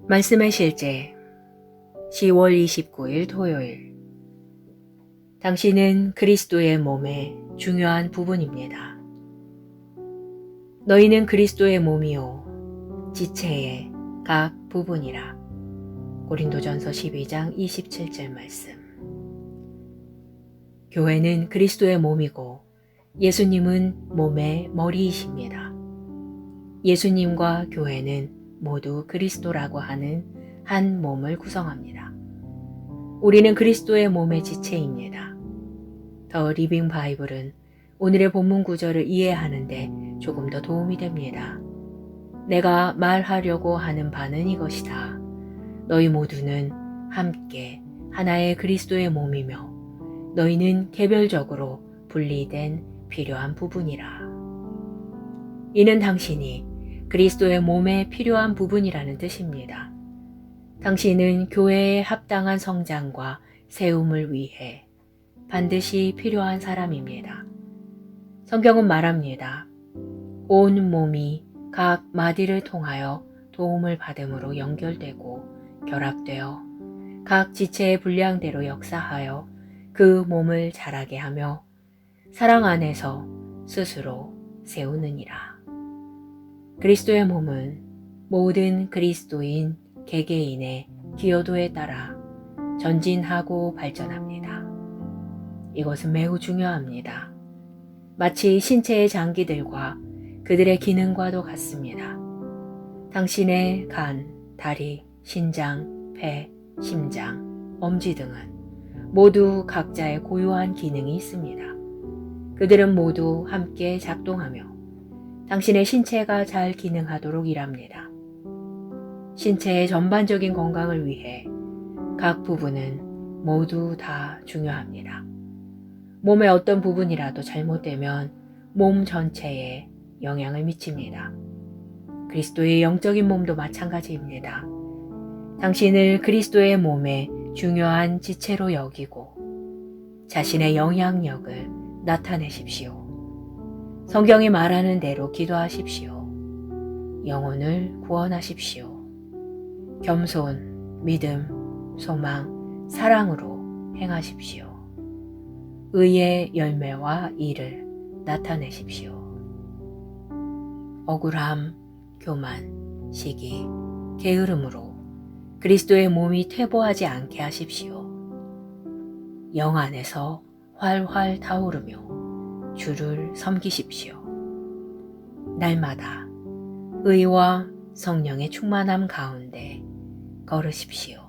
말씀의 실제 10월 29일 토요일. 당신은 그리스도의 몸의 중요한 부분입니다. 너희는 그리스도의 몸이요 지체의 각 부분이라. 고린도전서 12장 27절 말씀. 교회는 그리스도의 몸이고 예수님은 몸의 머리이십니다. 예수님과 교회는 모두 그리스도라고 하는 한 몸을 구성합니다. 우리는 그리스도의 몸의 지체입니다. 더 리빙 바이블은 오늘의 본문 구절을 이해하는 데 조금 더 도움이 됩니다. 내가 말하려고 하는 바는 이것이다. 너희 모두는 함께 하나의 그리스도의 몸이며 너희는 개별적으로 분리된 필요한 부분이라. 이는 당신이 그리스도의 몸에 필요한 부분이라는 뜻입니다. 당신은 교회의 합당한 성장과 세움을 위해 반드시 필요한 사람입니다. 성경은 말합니다. 온 몸이 각 마디를 통하여 도움을 받음으로 연결되고 결합되어 각 지체의 분량대로 역사하여 그 몸을 자라게 하며 사랑 안에서 스스로 세우느니라. 그리스도의 몸은 모든 그리스도인 개개인의 기여도에 따라 전진하고 발전합니다. 이것은 매우 중요합니다. 마치 신체의 장기들과 그들의 기능과도 같습니다. 당신의 간, 다리, 신장, 폐, 심장, 엄지 등은 모두 각자의 고유한 기능이 있습니다. 그들은 모두 함께 작동하며 당신의 신체가 잘 기능하도록 일합니다. 신체의 전반적인 건강을 위해 각 부분은 모두 다 중요합니다. 몸의 어떤 부분이라도 잘못되면 몸 전체에 영향을 미칩니다. 그리스도의 영적인 몸도 마찬가지입니다. 당신을 그리스도의 몸의 중요한 지체로 여기고 자신의 영향력을 나타내십시오. 성경이 말하는 대로 기도하십시오. 영혼을 구원하십시오. 겸손, 믿음, 소망, 사랑으로 행하십시오. 의의 열매와 일을 나타내십시오. 억울함, 교만, 시기, 게으름으로 그리스도의 몸이 퇴보하지 않게 하십시오. 영 안에서 활활 타오르며 주를 섬기십시오. 날마다 의와 성령의 충만함 가운데 걸으십시오.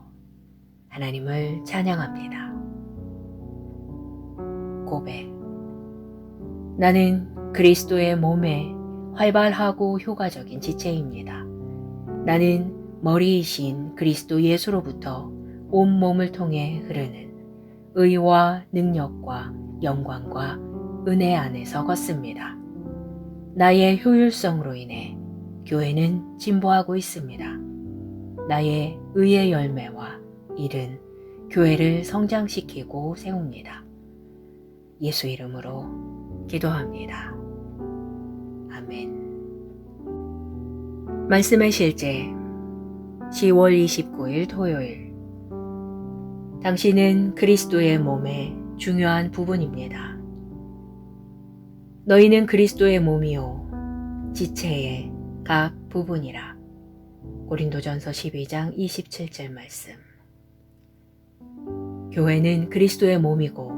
하나님을 찬양합니다. 고백. 나는 그리스도의 몸에 활발하고 효과적인 지체입니다. 나는 머리이신 그리스도 예수로부터 온 몸을 통해 흐르는 의와 능력과 영광과 은혜 안에서 걷습니다. 나의 효율성으로 인해 교회는 진보하고 있습니다. 나의 의의 열매와 일은 교회를 성장시키고 세웁니다. 예수 이름으로 기도합니다. 아멘. 말씀의 실제 10월 29일 토요일. 당신은 그리스도의 몸의 중요한 부분입니다. 너희는 그리스도의 몸이요 지체의 각 부분이라. 고린도전서 12장 27절 말씀. 교회는 그리스도의 몸이고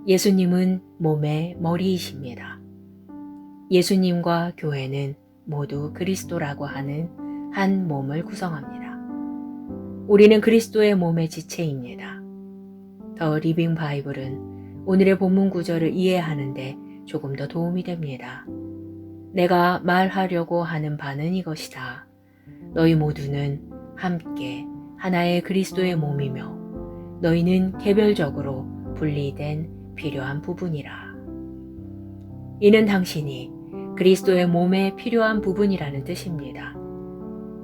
예수님은 몸의 머리이십니다. 예수님과 교회는 모두 그리스도라고 하는 한 몸을 구성합니다. 우리는 그리스도의 몸의 지체입니다. 더 리빙 바이블은 오늘의 본문 구절을 이해하는 데 조금 더 도움이 됩니다. 내가 말하려고 하는 바는 이것이다. 너희 모두는 함께 하나의 그리스도의 몸이며 너희는 개별적으로 분리된 필요한 부분이라. 이는 당신이 그리스도의 몸에 필요한 부분이라는 뜻입니다.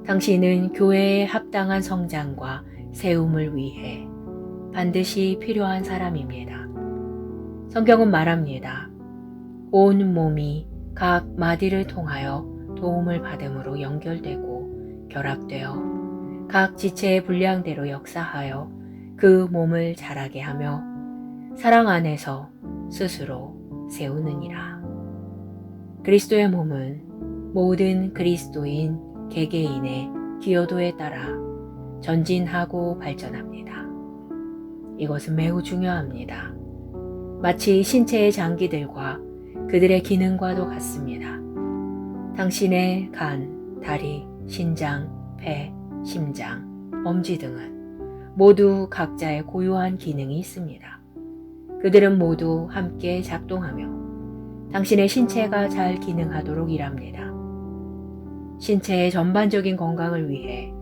당신은 교회의 합당한 성장과 세움을 위해 반드시 필요한 사람입니다. 성경은 말합니다. 온 몸이 각 마디를 통하여 도움을 받음으로 연결되고 결합되어 각 지체의 분량대로 역사하여 그 몸을 자라게 하며 사랑 안에서 스스로 세우느니라. 그리스도의 몸은 모든 그리스도인 개개인의 기여도에 따라 전진하고 발전합니다. 이것은 매우 중요합니다. 마치 신체의 장기들과 그들의 기능과도 같습니다. 당신의 간, 다리, 신장, 폐, 심장, 엄지 등은 모두 각자의 고유한 기능이 있습니다. 그들은 모두 함께 작동하며 당신의 신체가 잘 기능하도록 일합니다. 신체의 전반적인 건강을 위해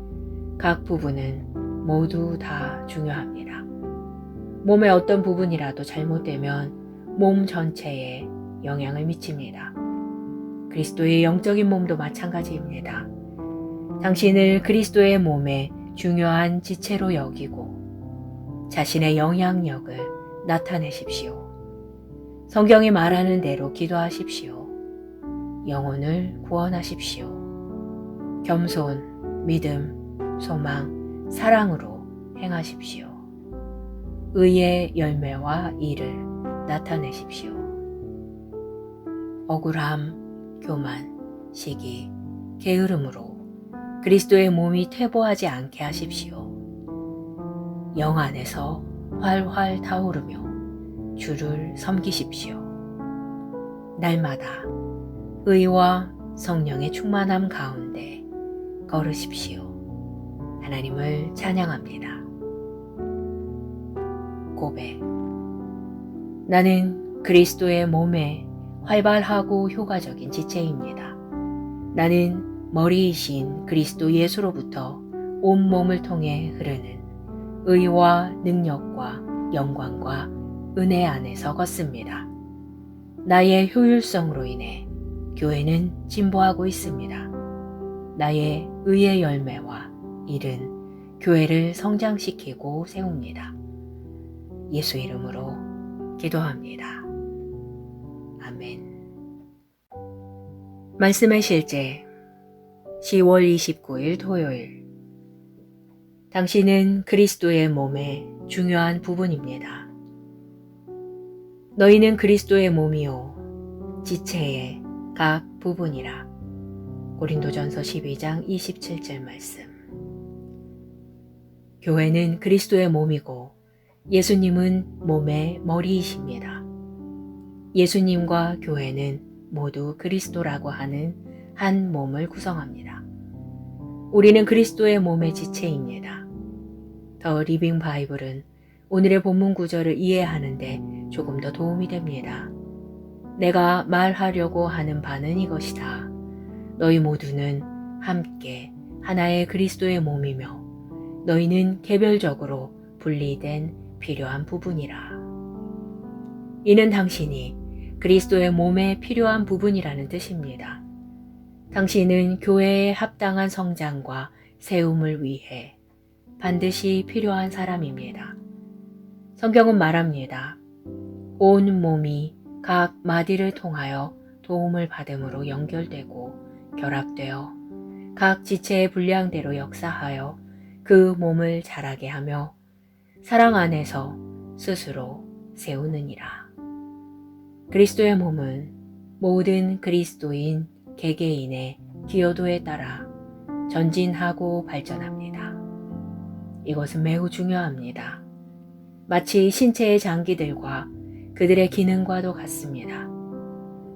각 부분은 모두 다 중요합니다. 몸의 어떤 부분이라도 잘못되면 몸 전체에 영향을 미칩니다. 그리스도의 영적인 몸도 마찬가지입니다. 당신을 그리스도의 몸의 중요한 지체로 여기고 자신의 영향력을 나타내십시오. 성경이 말하는 대로 기도하십시오. 영혼을 구원하십시오. 겸손, 믿음, 소망, 사랑으로 행하십시오. 의의 열매와 일을 나타내십시오. 억울함, 교만, 시기, 게으름으로 그리스도의 몸이 퇴보하지 않게 하십시오. 영 안에서 활활 타오르며 주를 섬기십시오. 날마다 의와 성령의 충만함 가운데 걸으십시오. 하나님을 찬양합니다. 고백. 나는 그리스도의 몸에 활발하고 효과적인 지체입니다. 나는 머리이신 그리스도 예수로부터 온 몸을 통해 흐르는 의와 능력과 영광과 은혜 안에서 걷습니다. 나의 효율성으로 인해 교회는 진보하고 있습니다. 나의 의의 열매와 일은 교회를 성장시키고 세웁니다. 예수 이름으로 기도합니다. 아멘. 말씀의 실제 10월 29일 토요일. 당신은 그리스도의 몸의 중요한 부분입니다. 너희는 그리스도의 몸이요 지체의 각 부분이라. 고린도전서 12장 27절 말씀. 교회는 그리스도의 몸이고 예수님은 몸의 머리이십니다. 예수님과 교회는 모두 그리스도라고 하는 한 몸을 구성합니다. 우리는 그리스도의 몸의 지체입니다. 더 리빙 바이블은 오늘의 본문 구절을 이해하는 데 조금 더 도움이 됩니다. 내가 말하려고 하는 바는 이것이다. 너희 모두는 함께 하나의 그리스도의 몸이며 너희는 개별적으로 분리된 필요한 부분이라. 이는 당신이 그리스도의 몸에 필요한 부분이라는 뜻입니다. 당신은 교회의 합당한 성장과 세움을 위해 반드시 필요한 사람입니다. 성경은 말합니다. 온 몸이 각 마디를 통하여 도움을 받음으로 연결되고 결합되어 각 지체의 분량대로 역사하여 그 몸을 자라게 하며 사랑 안에서 스스로 세우느니라. 그리스도의 몸은 모든 그리스도인 개개인의 기여도에 따라 전진하고 발전합니다. 이것은 매우 중요합니다. 마치 신체의 장기들과 그들의 기능과도 같습니다.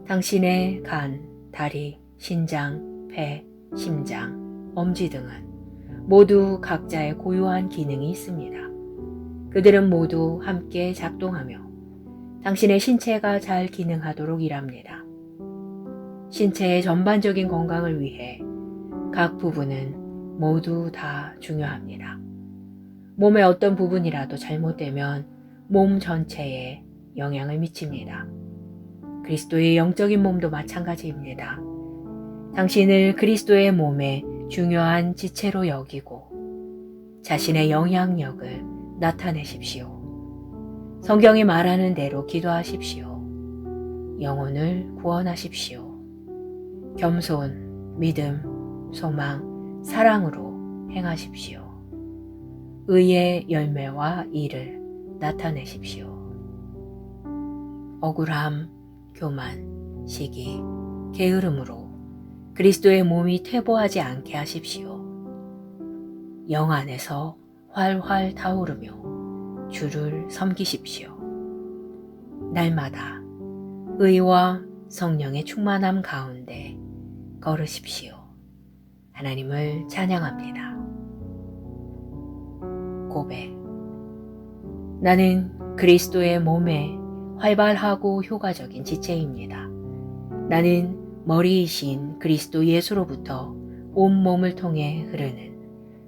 당신의 간, 다리, 신장, 폐, 심장, 엄지 등은 모두 각자의 고유한 기능이 있습니다. 그들은 모두 함께 작동하며 당신의 신체가 잘 기능하도록 일합니다. 신체의 전반적인 건강을 위해 각 부분은 모두 다 중요합니다. 몸의 어떤 부분이라도 잘못되면 몸 전체에 영향을 미칩니다. 그리스도의 영적인 몸도 마찬가지입니다. 당신을 그리스도의 몸의 중요한 지체로 여기고 자신의 영향력을 나타내십시오. 성경이 말하는 대로 기도하십시오. 영혼을 구원하십시오. 겸손, 믿음, 소망, 사랑으로 행하십시오. 의의 열매와 일을 나타내십시오. 억울함, 교만, 시기, 게으름으로 그리스도의 몸이 퇴보하지 않게 하십시오. 영 안에서 활활 타오르며 주를 섬기십시오. 날마다 의와 성령의 충만함 가운데 걸으십시오. 하나님을 찬양합니다. 고백. 나는 그리스도의 몸에 활발하고 효과적인 지체입니다. 나는 머리이신 그리스도 예수로부터 온 몸을 통해 흐르는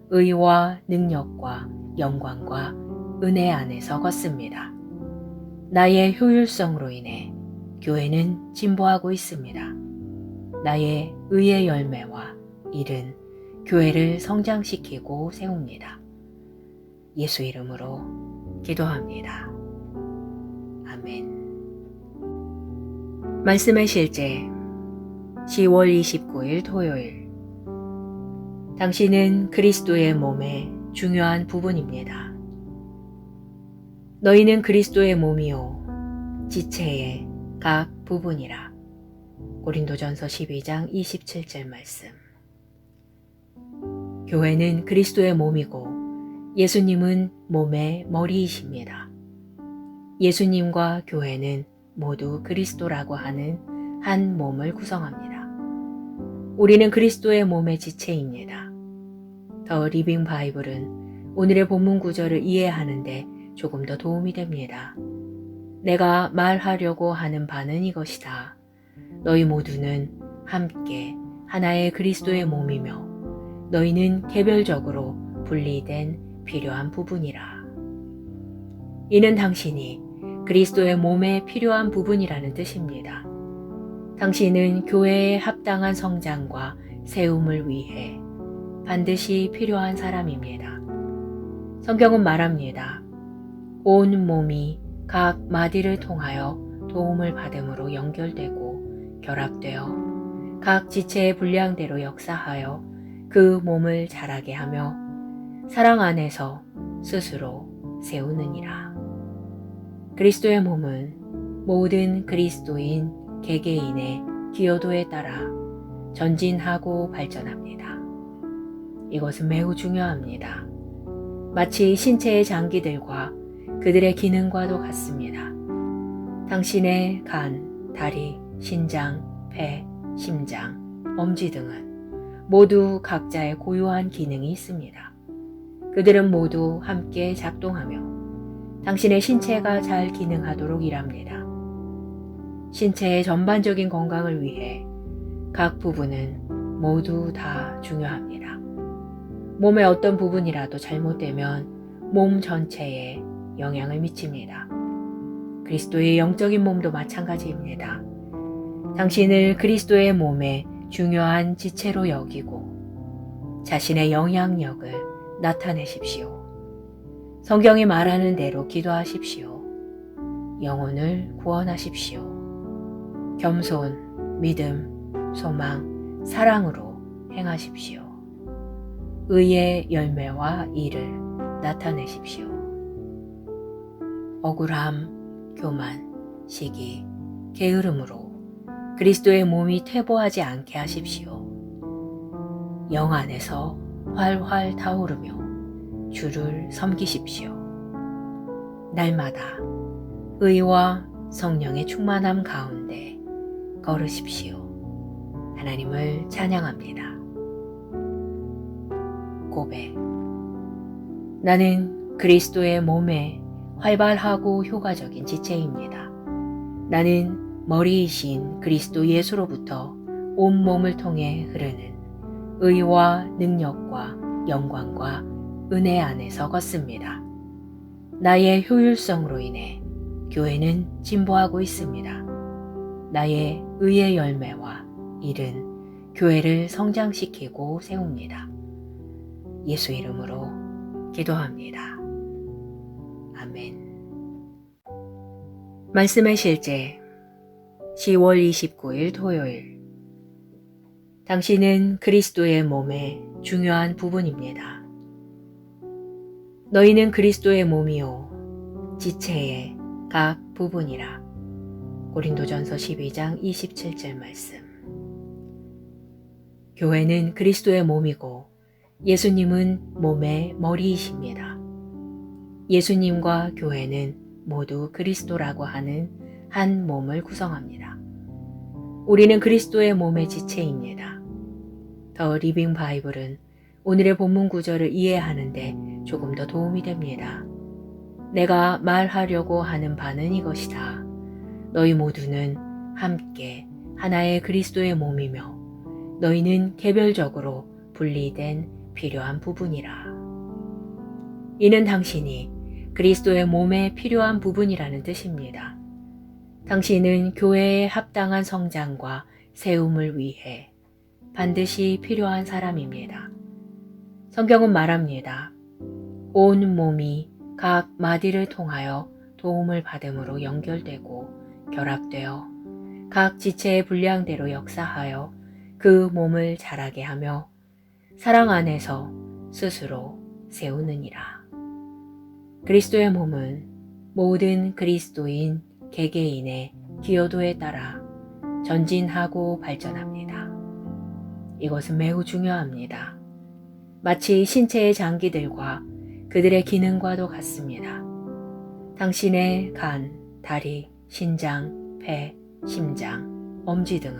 의와 능력과 영광과 은혜 안에서 걷습니다. 나의 효율성으로 인해 교회는 진보하고 있습니다. 나의 의의 열매와 일은 교회를 성장시키고 세웁니다. 예수 이름으로 기도합니다. 아멘. 말씀의 실제 10월 29일 토요일. 당신은 그리스도의 몸의 중요한 부분입니다. 너희는 그리스도의 몸이요 지체의 각 부분이라. 고린도전서 12장 27절 말씀. 교회는 그리스도의 몸이고 예수님은 몸의 머리이십니다. 예수님과 교회는 모두 그리스도라고 하는 한 몸을 구성합니다. 우리는 그리스도의 몸의 지체입니다. 더 리빙 바이블은 오늘의 본문 구절을 이해하는데 조금 더 도움이 됩니다. 내가 말하려고 하는 바는 이것이다. 너희 모두는 함께 하나의 그리스도의 몸이며 너희는 개별적으로 분리된 필요한 부분이라. 이는 당신이 그리스도의 몸에 필요한 부분이라는 뜻입니다. 당신은 교회의 합당한 성장과 세움을 위해 반드시 필요한 사람입니다. 성경은 말합니다. 온 몸이 각 마디를 통하여 도움을 받음으로 연결되고 결합되어 각 지체의 분량대로 역사하여 그 몸을 자라게 하며 사랑 안에서 스스로 세우느니라. 그리스도의 몸은 모든 그리스도인 개개인의 기여도에 따라 전진하고 발전합니다. 이것은 매우 중요합니다. 마치 신체의 장기들과 그들의 기능과도 같습니다. 당신의 간, 다리, 신장, 폐, 심장, 엄지 등은 모두 각자의 고유한 기능이 있습니다. 그들은 모두 함께 작동하며 당신의 신체가 잘 기능하도록 일합니다. 신체의 전반적인 건강을 위해 각 부분은 모두 다 중요합니다. 몸의 어떤 부분이라도 잘못되면 몸 전체에 영향을 미칩니다. 그리스도의 영적인 몸도 마찬가지입니다. 당신을 그리스도의 몸의 중요한 지체로 여기고 자신의 영향력을 나타내십시오. 성경이 말하는 대로 기도하십시오. 영혼을 구원하십시오. 겸손, 믿음, 소망, 사랑으로 행하십시오. 의의 열매와 일을 나타내십시오. 억울함, 교만, 시기, 게으름으로 그리스도의 몸이 퇴보하지 않게 하십시오. 영 안에서 활활 타오르며 주를 섬기십시오. 날마다 의와 성령의 충만함 가운데 걸으십시오. 하나님을 찬양합니다. 고백. 나는 그리스도의 몸에 활발하고 효과적인 지체입니다. 나는 머리이신 그리스도 예수로부터 온 몸을 통해 흐르는 의와 능력과 영광과 은혜 안에서 걷습니다. 나의 효율성으로 인해 교회는 진보하고 있습니다. 나의 의의 열매와 일은 교회를 성장시키고 세웁니다. 예수 이름으로 기도합니다. 아멘. 말씀의 실제 10월 29일 토요일. 당신은 그리스도의 몸의 중요한 부분입니다. 너희는 그리스도의 몸이요 지체의 각 부분이라. 고린도전서 12장 27절 말씀. 교회는 그리스도의 몸이고 예수님은 몸의 머리이십니다. 예수님과 교회는 모두 그리스도라고 하는 한 몸을 구성합니다. 우리는 그리스도의 몸의 지체입니다. 더 리빙 바이블은 오늘의 본문 구절을 이해하는데 조금 더 도움이 됩니다. 내가 말하려고 하는 바는 이것이다. 너희 모두는 함께 하나의 그리스도의 몸이며 너희는 개별적으로 분리된 필요한 부분이라. 이는 당신이 그리스도의 몸에 필요한 부분이라는 뜻입니다. 당신은 교회의 합당한 성장과 세움을 위해 반드시 필요한 사람입니다. 성경은 말합니다. 온 몸이 각 마디를 통하여 도움을 받음으로 연결되고 결합되어 각 지체의 분량대로 역사하여 그 몸을 자라게 하며 사랑 안에서 스스로 세우느니라. 그리스도의 몸은 모든 그리스도인 개개인의 기여도에 따라 전진하고 발전합니다. 이것은 매우 중요합니다. 마치 신체의 장기들과 그들의 기능과도 같습니다. 당신의 간, 다리, 신장, 폐, 심장, 엄지 등은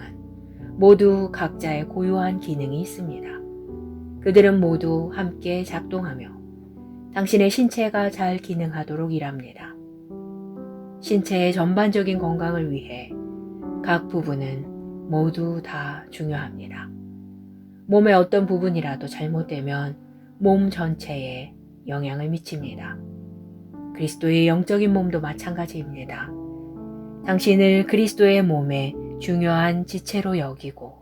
모두 각자의 고유한 기능이 있습니다. 그들은 모두 함께 작동하며 당신의 신체가 잘 기능하도록 일합니다. 신체의 전반적인 건강을 위해 각 부분은 모두 다 중요합니다. 몸의 어떤 부분이라도 잘못되면 몸 전체에 영향을 미칩니다. 그리스도의 영적인 몸도 마찬가지입니다. 당신을 그리스도의 몸의 중요한 지체로 여기고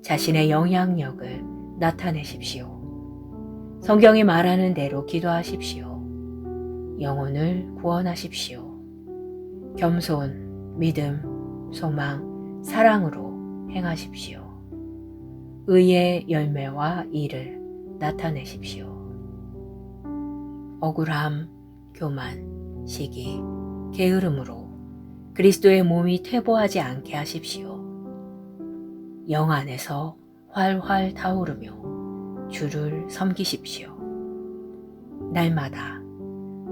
자신의 영향력을 나타내십시오. 성경이 말하는 대로 기도하십시오. 영혼을 구원하십시오. 겸손, 믿음, 소망, 사랑으로 행하십시오. 의의 열매와 일을 나타내십시오. 억울함, 교만, 시기, 게으름으로 그리스도의 몸이 퇴보하지 않게 하십시오. 영 안에서 활활 타오르며 주를 섬기십시오. 날마다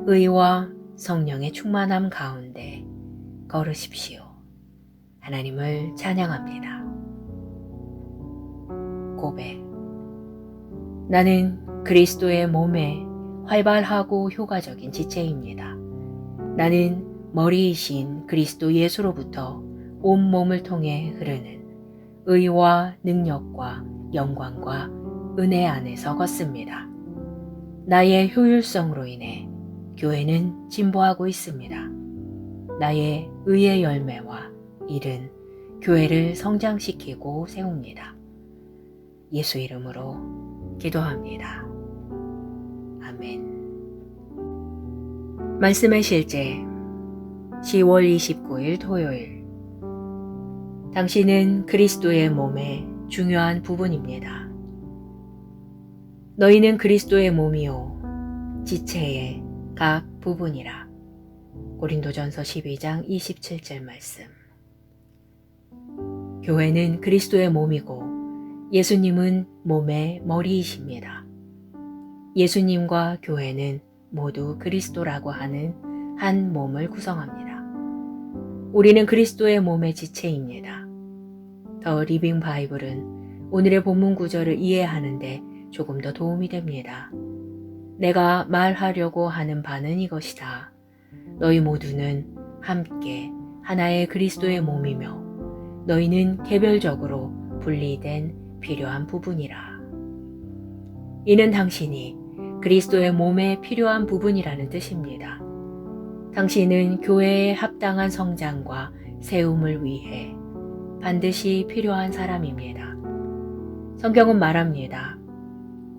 의와 성령의 충만함 가운데 걸으십시오. 하나님을 찬양합니다. 고백. 나는 그리스도의 몸에 활발하고 효과적인 지체입니다. 나는 머리이신 그리스도 예수로부터 온몸을 통해 흐르는 의와 능력과 영광과 은혜 안에서 걷습니다. 나의 효율성으로 인해 교회는 진보하고 있습니다. 나의 의의 열매와 일은 교회를 성장시키고 세웁니다. 예수 이름으로 기도합니다. 아멘. 말씀의 실제 10월 29일 토요일. 당신은 그리스도의 몸의 중요한 부분입니다. 너희는 그리스도의 몸이요 지체의 각 부분이라. 고린도전서 12장 27절 말씀. 교회는 그리스도의 몸이고 예수님은 몸의 머리이십니다. 예수님과 교회는 모두 그리스도라고 하는 한 몸을 구성합니다. 우리는 그리스도의 몸의 지체입니다. 더 리빙 바이블은 오늘의 본문 구절을 이해하는데 조금 더 도움이 됩니다. 내가 말하려고 하는 바는 이것이다. 너희 모두는 함께 하나의 그리스도의 몸이며 너희는 개별적으로 분리된 필요한 부분이라. 이는 당신이 그리스도의 몸에 필요한 부분이라는 뜻입니다. 당신은 교회의 합당한 성장과 세움을 위해 반드시 필요한 사람입니다. 성경은 말합니다.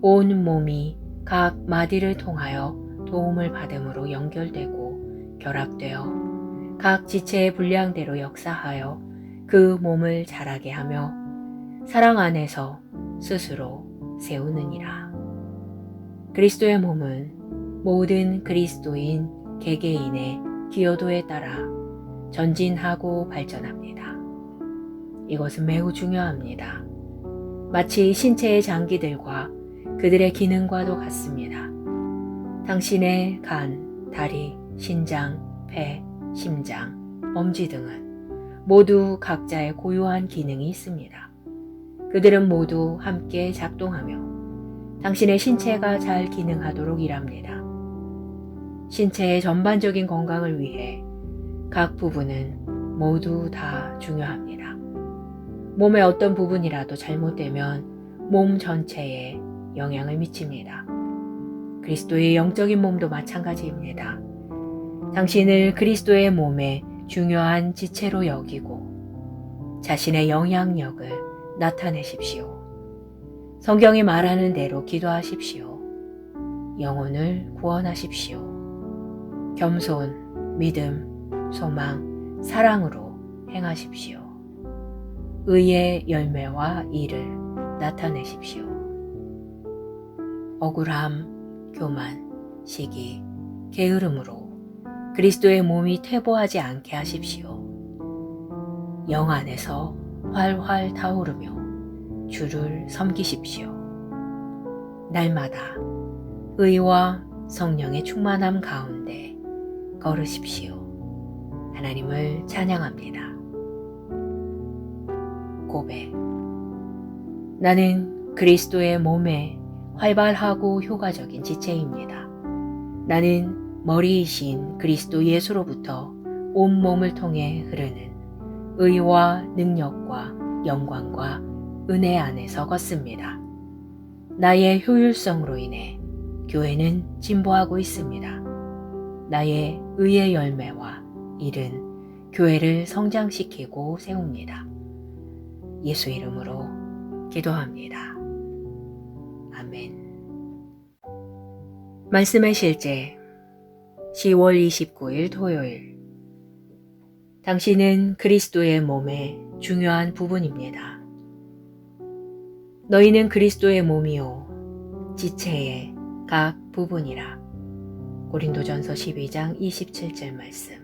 온 몸이 각 마디를 통하여 도움을 받음으로 연결되고 결합되어 각 지체의 분량대로 역사하여 그 몸을 자라게 하며 사랑 안에서 스스로 세우느니라. 그리스도의 몸은 모든 그리스도인 개개인의 기여도에 따라 전진하고 발전합니다. 이것은 매우 중요합니다. 마치 신체의 장기들과 그들의 기능과도 같습니다. 당신의 간, 다리, 신장, 폐, 심장, 엄지 등은 모두 각자의 고유한 기능이 있습니다. 그들은 모두 함께 작동하며 당신의 신체가 잘 기능하도록 일합니다. 신체의 전반적인 건강을 위해 각 부분은 모두 다 중요합니다. 몸의 어떤 부분이라도 잘못되면 몸 전체에 영향을 미칩니다. 그리스도의 영적인 몸도 마찬가지입니다. 당신을 그리스도의 몸의 중요한 지체로 여기고 자신의 영향력을 나타내십시오. 성경이 말하는 대로 기도하십시오. 영혼을 구원하십시오. 겸손, 믿음, 소망, 사랑으로 행하십시오. 의의 열매와 일을 나타내십시오. 억울함, 교만, 시기, 게으름으로 그리스도의 몸이 퇴보하지 않게 하십시오. 영 안에서 활활 타오르며 주를 섬기십시오. 날마다 의와 성령의 충만함 가운데 걸으십시오. 하나님을 찬양합니다. 고백. 나는 그리스도의 몸에 활발하고 효과적인 지체입니다. 나는 머리이신 그리스도 예수로부터 온몸을 통해 흐르는 의와 능력과 영광과 은혜 안에서 걷습니다. 나의 효율성으로 인해 교회는 진보하고 있습니다. 나의 의의 열매와 일은 교회를 성장시키고 세웁니다. 예수 이름으로 기도합니다. 아멘. 말씀의 실제 10월 29일 토요일. 당신은 그리스도의 몸의 중요한 부분입니다. 너희는 그리스도의 몸이요 지체의 각 부분이라. 고린도전서 12장 27절 말씀.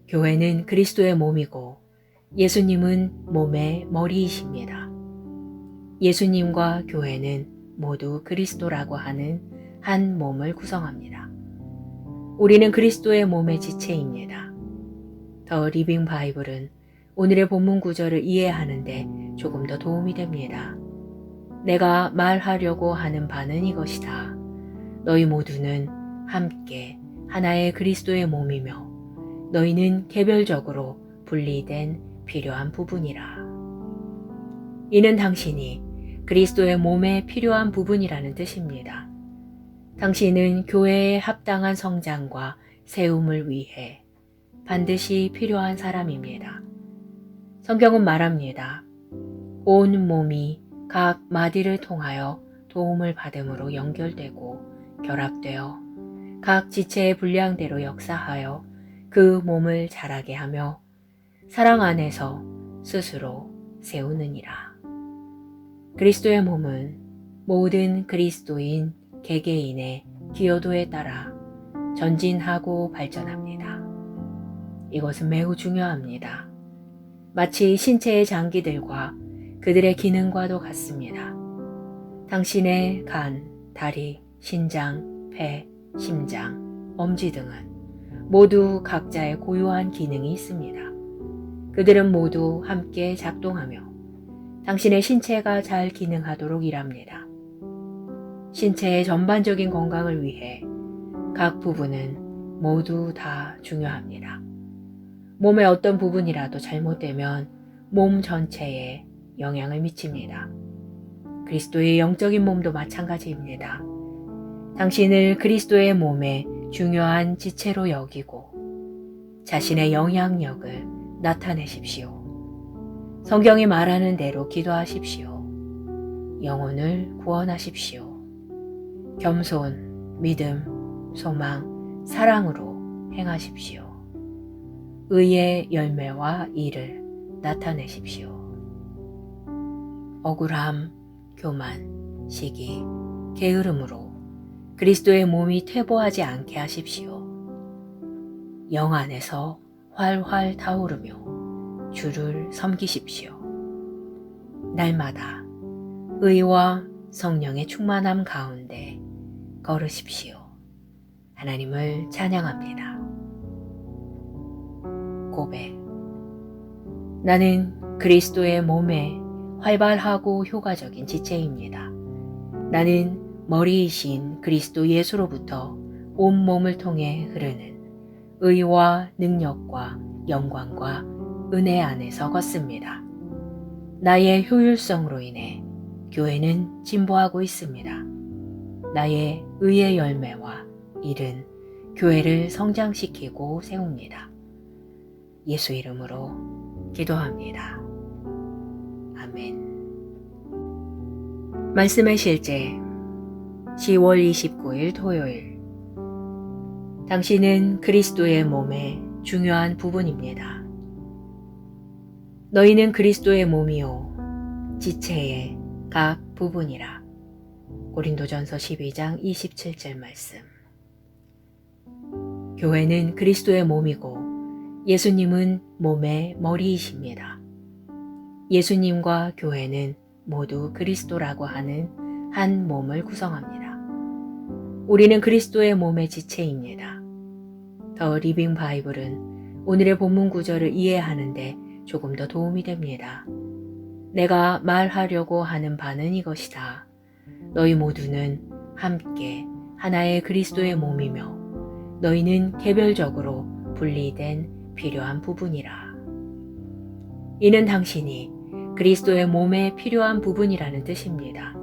교회는 그리스도의 몸이고 예수님은 몸의 머리이십니다. 예수님과 교회는 모두 그리스도라고 하는 한 몸을 구성합니다. 우리는 그리스도의 몸의 지체입니다. 더 리빙 바이블은 오늘의 본문 구절을 이해하는 데 조금 더 도움이 됩니다. 내가 말하려고 하는 바는 이것이다. 너희 모두는 함께 하나의 그리스도의 몸이며 너희는 개별적으로 분리된 필요한 부분이라. 이는 당신이 그리스도의 몸에 필요한 부분이라는 뜻입니다. 당신은 교회의 합당한 성장과 세움을 위해 반드시 필요한 사람입니다. 성경은 말합니다. 온 몸이 각 마디를 통하여 도움을 받음으로 연결되고 결합되어 각 지체의 분량대로 역사하여 그 몸을 자라게 하며 사랑 안에서 스스로 세우느니라. 그리스도의 몸은 모든 그리스도인 개개인의 기여도에 따라 전진하고 발전합니다. 이것은 매우 중요합니다. 마치 신체의 장기들과 그들의 기능과도 같습니다. 당신의 간, 다리, 신장, 폐, 심장, 엄지 등은 모두 각자의 고유한 기능이 있습니다. 그들은 모두 함께 작동하며 당신의 신체가 잘 기능하도록 일합니다. 신체의 전반적인 건강을 위해 각 부분은 모두 다 중요합니다. 몸의 어떤 부분이라도 잘못되면 몸 전체에 영향을 미칩니다. 그리스도의 영적인 몸도 마찬가지입니다. 당신을 그리스도의 몸의 중요한 지체로 여기고 자신의 영향력을 나타내십시오. 성경이 말하는 대로 기도하십시오. 영혼을 구원하십시오. 겸손, 믿음, 소망, 사랑으로 행하십시오. 의의 열매와 일을 나타내십시오. 억울함, 교만, 시기, 게으름으로 그리스도의 몸이 퇴보하지 않게 하십시오. 영 안에서 활활 타오르며 주를 섬기십시오. 날마다 의와 성령의 충만함 가운데 걸으십시오. 하나님을 찬양합니다. 고백. 나는 그리스도의 몸에 활발하고 효과적인 지체입니다. 나는 머리이신 그리스도 예수로부터 온몸을 통해 흐르는 의와 능력과 영광과 은혜 안에서 걷습니다. 나의 효율성으로 인해 교회는 진보하고 있습니다. 나의 의의 열매와 일은 교회를 성장시키고 세웁니다. 예수 이름으로 기도합니다. 아멘. 말씀의 실제 10월 29일 토요일. 당신은 그리스도의 몸의 중요한 부분입니다. 너희는 그리스도의 몸이요 지체의 각 부분이라. 고린도전서 12장 27절 말씀. 교회는 그리스도의 몸이고 예수님은 몸의 머리이십니다. 예수님과 교회는 모두 그리스도라고 하는 한 몸을 구성합니다. 우리는 그리스도의 몸의 지체입니다. 더 리빙 바이블은 오늘의 본문 구절을 이해하는데 조금 더 도움이 됩니다. 내가 말하려고 하는 바는 이것이다. 너희 모두는 함께 하나의 그리스도의 몸이며 너희는 개별적으로 분리된 필요한 부분이라. 이는 당신이 그리스도의 몸에 필요한 부분이라는 뜻입니다.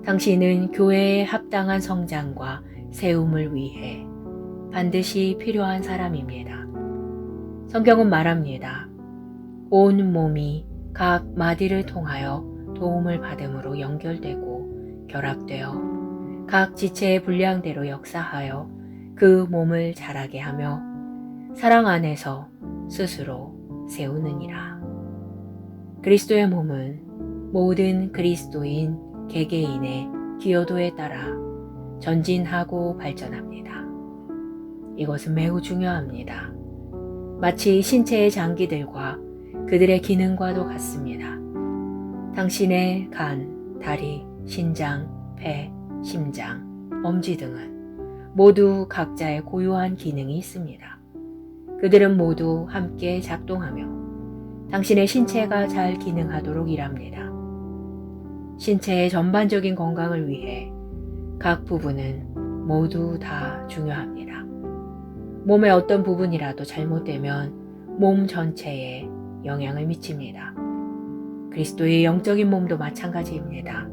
당신은 교회의 합당한 성장과 세움을 위해 반드시 필요한 사람입니다. 성경은 말합니다. 온 몸이 각 마디를 통하여 도움을 받음으로 연결되고 결합되어 각 지체의 분량대로 역사하여 그 몸을 자라게 하며 사랑 안에서 스스로 세우느니라. 그리스도의 몸은 모든 그리스도인 개개인의 기여도에 따라 전진하고 발전합니다. 이것은 매우 중요합니다. 마치 신체의 장기들과 그들의 기능과도 같습니다. 당신의 간, 다리, 신장, 폐, 심장, 엄지 등은 모두 각자의 고유한 기능이 있습니다. 그들은 모두 함께 작동하며 당신의 신체가 잘 기능하도록 일합니다. 신체의 전반적인 건강을 위해 각 부분은 모두 다 중요합니다. 몸의 어떤 부분이라도 잘못되면 몸 전체에 영향을 미칩니다. 그리스도의 영적인 몸도 마찬가지입니다.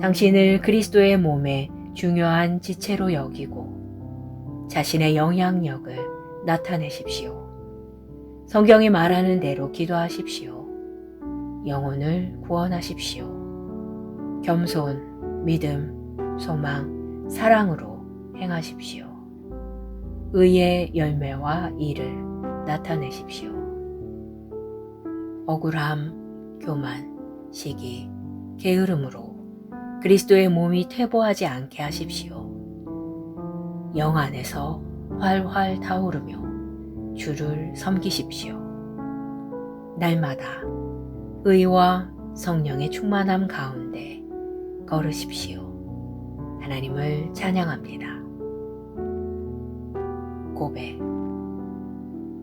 당신을 그리스도의 몸의 중요한 지체로 여기고 자신의 영향력을 나타내십시오. 성경이 말하는 대로 기도하십시오. 영혼을 구원하십시오. 겸손, 믿음, 소망, 사랑으로 행하십시오. 의의 열매와 일을 나타내십시오. 억울함, 교만, 시기, 게으름으로 그리스도의 몸이 퇴보하지 않게 하십시오. 영 안에서 활활 타오르며 주를 섬기십시오. 날마다 의와 성령의 충만함 가운데 걸으십시오. 하나님을 찬양합니다. 고백.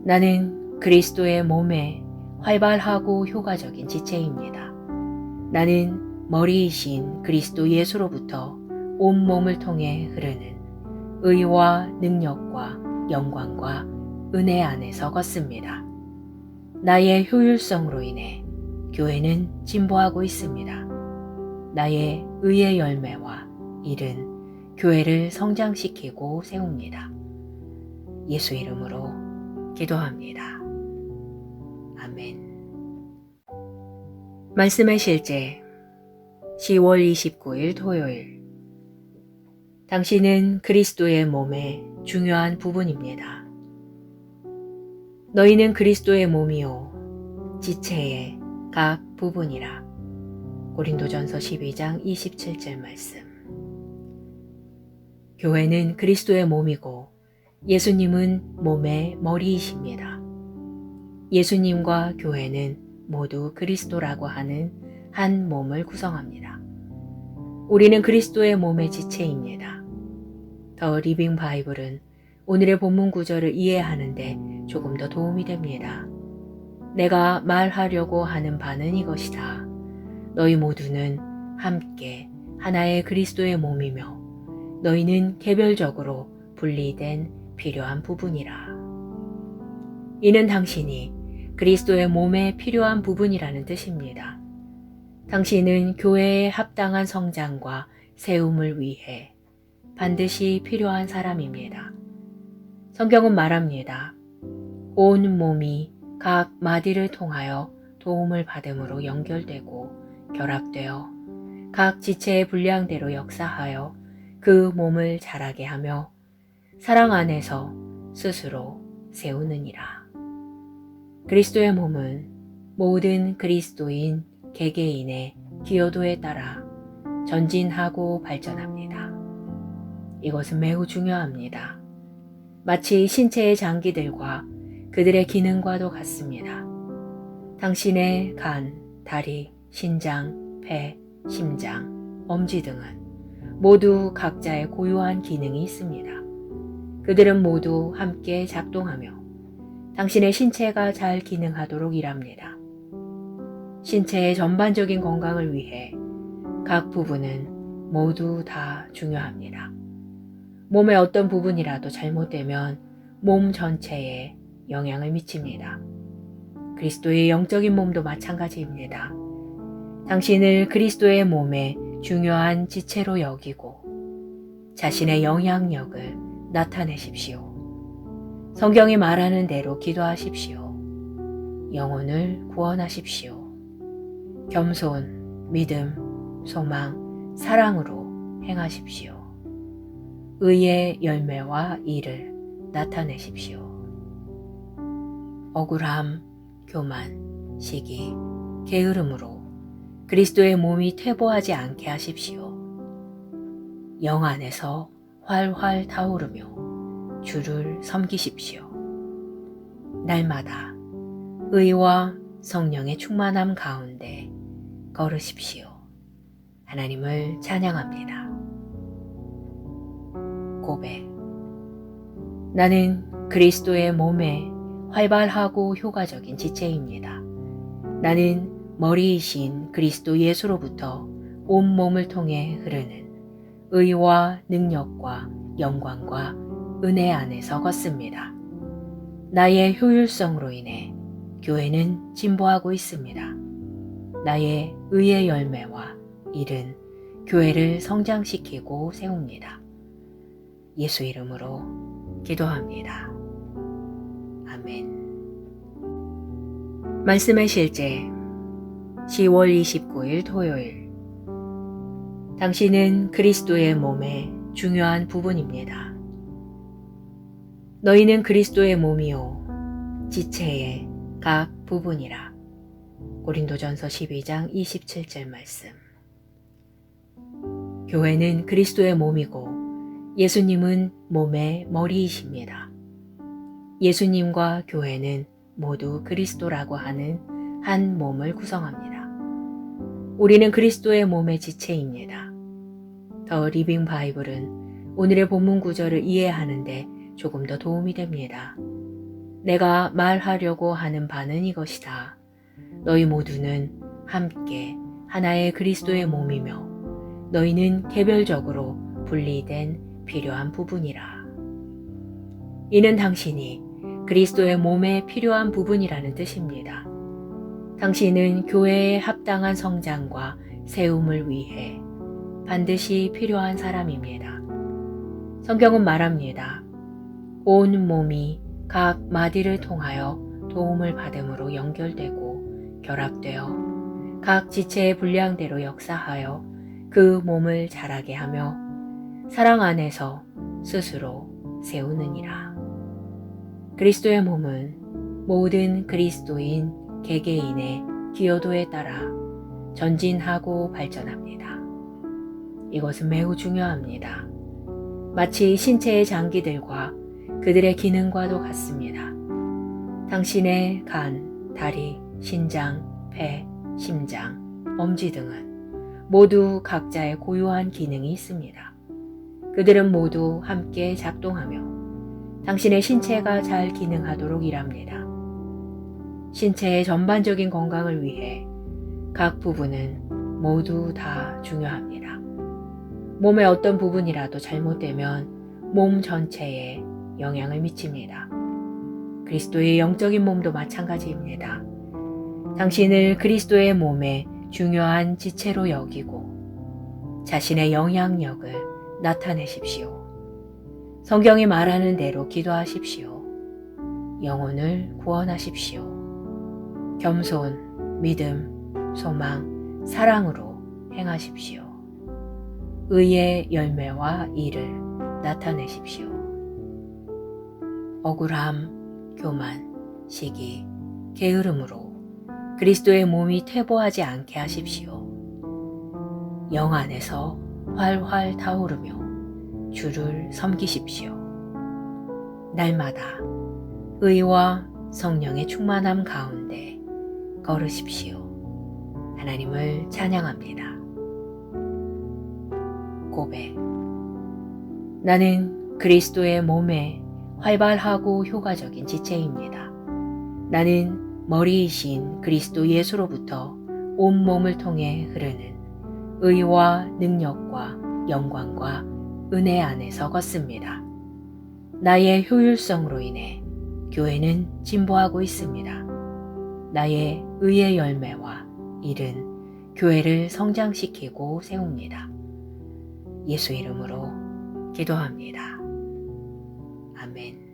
나는 그리스도의 몸에 활발하고 효과적인 지체입니다. 나는 머리이신 그리스도 예수로부터 온몸을 통해 흐르는 의와 능력과 영광과 은혜 안에서 걷습니다. 나의 효율성으로 인해 교회는 진보하고 있습니다. 나의 의의 열매와 일은 교회를 성장시키고 세웁니다. 예수 이름으로 기도합니다. 아멘. 말씀의 실제 10월 29일 토요일. 당신은 그리스도의 몸의 중요한 부분입니다. 너희는 그리스도의 몸이요 지체의 각 부분이라. 고린도전서 12장 27절 말씀. 교회는 그리스도의 몸이고 예수님은 몸의 머리이십니다. 예수님과 교회는 모두 그리스도라고 하는 한 몸을 구성합니다. 우리는 그리스도의 몸의 지체입니다. 더 리빙 바이블은 오늘의 본문 구절을 이해하는데 조금 더 도움이 됩니다. 내가 말하려고 하는 바는 이것이다. 너희 모두는 함께 하나의 그리스도의 몸이며 너희는 개별적으로 분리된 필요한 부분이라. 이는 당신이 그리스도의 몸에 필요한 부분이라는 뜻입니다. 당신은 교회의 합당한 성장과 세움을 위해 반드시 필요한 사람입니다. 성경은 말합니다. 온 몸이 각 마디를 통하여 도움을 받음으로 연결되고 결합되어 각 지체의 분량대로 역사하여 그 몸을 자라게 하며 사랑 안에서 스스로 세우느니라. 그리스도의 몸은 모든 그리스도인 개개인의 기여도에 따라 전진하고 발전합니다. 이것은 매우 중요합니다. 마치 신체의 장기들과 그들의 기능과도 같습니다. 당신의 간, 다리, 신장, 폐, 심장, 엄지 등은 모두 각자의 고유한 기능이 있습니다. 그들은 모두 함께 작동하며 당신의 신체가 잘 기능하도록 일합니다. 신체의 전반적인 건강을 위해 각 부분은 모두 다 중요합니다. 몸의 어떤 부분이라도 잘못되면 몸 전체에 영향을 미칩니다. 그리스도의 영적인 몸도 마찬가지입니다. 당신을 그리스도의 몸의 중요한 지체로 여기고 자신의 영향력을 나타내십시오. 성경이 말하는 대로 기도하십시오. 영혼을 구원하십시오. 겸손, 믿음, 소망, 사랑으로 행하십시오. 의의 열매와 일을 나타내십시오. 억울함, 교만, 시기, 게으름으로 그리스도의 몸이 퇴보하지 않게 하십시오. 영 안에서 활활 타오르며 주를 섬기십시오. 날마다 의와 성령의 충만함 가운데 걸으십시오. 하나님을 찬양합니다. 고백. 나는 그리스도의 몸에 활발하고 효과적인 지체입니다. 나는 머리이신 그리스도 예수로부터 온몸을 통해 흐르는 의와 능력과 영광과 은혜 안에서 걷습니다. 나의 효율성으로 인해 교회는 진보하고 있습니다. 나의 의의 열매와 일은 교회를 성장시키고 세웁니다. 예수 이름으로 기도합니다. 아멘. 말씀의 실제 10월 29일 토요일. 당신은 그리스도의 몸의 중요한 부분입니다. 너희는 그리스도의 몸이요 지체의 각 부분이라. 고린도전서 12장 27절 말씀. 교회는 그리스도의 몸이고 예수님은 몸의 머리이십니다. 예수님과 교회는 모두 그리스도라고 하는 한 몸을 구성합니다. 우리는 그리스도의 몸의 지체입니다. 더 리빙 바이블은 오늘의 본문 구절을 이해하는데 조금 더 도움이 됩니다. 내가 말하려고 하는 바는 이것이다. 너희 모두는 함께 하나의 그리스도의 몸이며 너희는 개별적으로 분리된 필요한 부분이라. 이는 당신이 그리스도의 몸에 필요한 부분이라는 뜻입니다. 당신은 교회의 합당한 성장과 세움을 위해 반드시 필요한 사람입니다. 성경은 말합니다. 온 몸이 각 마디를 통하여 도움을 받음으로 연결되고 결합되어 각 지체의 분량대로 역사하여 그 몸을 자라게 하며 사랑 안에서 스스로 세우느니라. 그리스도의 몸은 모든 그리스도인 개개인의 기여도에 따라 전진하고 발전합니다. 이것은 매우 중요합니다. 마치 신체의 장기들과 그들의 기능과도 같습니다. 당신의 간, 다리, 신장, 폐, 심장, 엄지 등은 모두 각자의 고유한 기능이 있습니다. 그들은 모두 함께 작동하며 당신의 신체가 잘 기능하도록 일합니다. 신체의 전반적인 건강을 위해 각 부분은 모두 다 중요합니다. 몸의 어떤 부분이라도 잘못되면 몸 전체에 영향을 미칩니다. 그리스도의 영적인 몸도 마찬가지입니다. 당신을 그리스도의 몸의 중요한 지체로 여기고 자신의 영향력을 나타내십시오. 성경이 말하는 대로 기도하십시오. 영혼을 구원하십시오. 겸손, 믿음, 소망, 사랑으로 행하십시오. 의의 열매와 일을 나타내십시오. 억울함, 교만, 시기, 게으름으로 그리스도의 몸이 퇴보하지 않게 하십시오. 영 안에서 활활 타오르며 주를 섬기십시오. 날마다 의와 성령의 충만함 가운데 걸으십시오. 하나님을 찬양합니다. 고백. 나는 그리스도의 몸에 활발하고 효과적인 지체입니다. 나는 머리이신 그리스도 예수로부터 온몸을 통해 흐르는 의와 능력과 영광과 은혜 안에서 걷습니다. 나의 효율성으로 인해 교회는 진보하고 있습니다. 나의 의의 열매와 일은 교회를 성장시키고 세웁니다. 예수 이름으로 기도합니다. 아멘.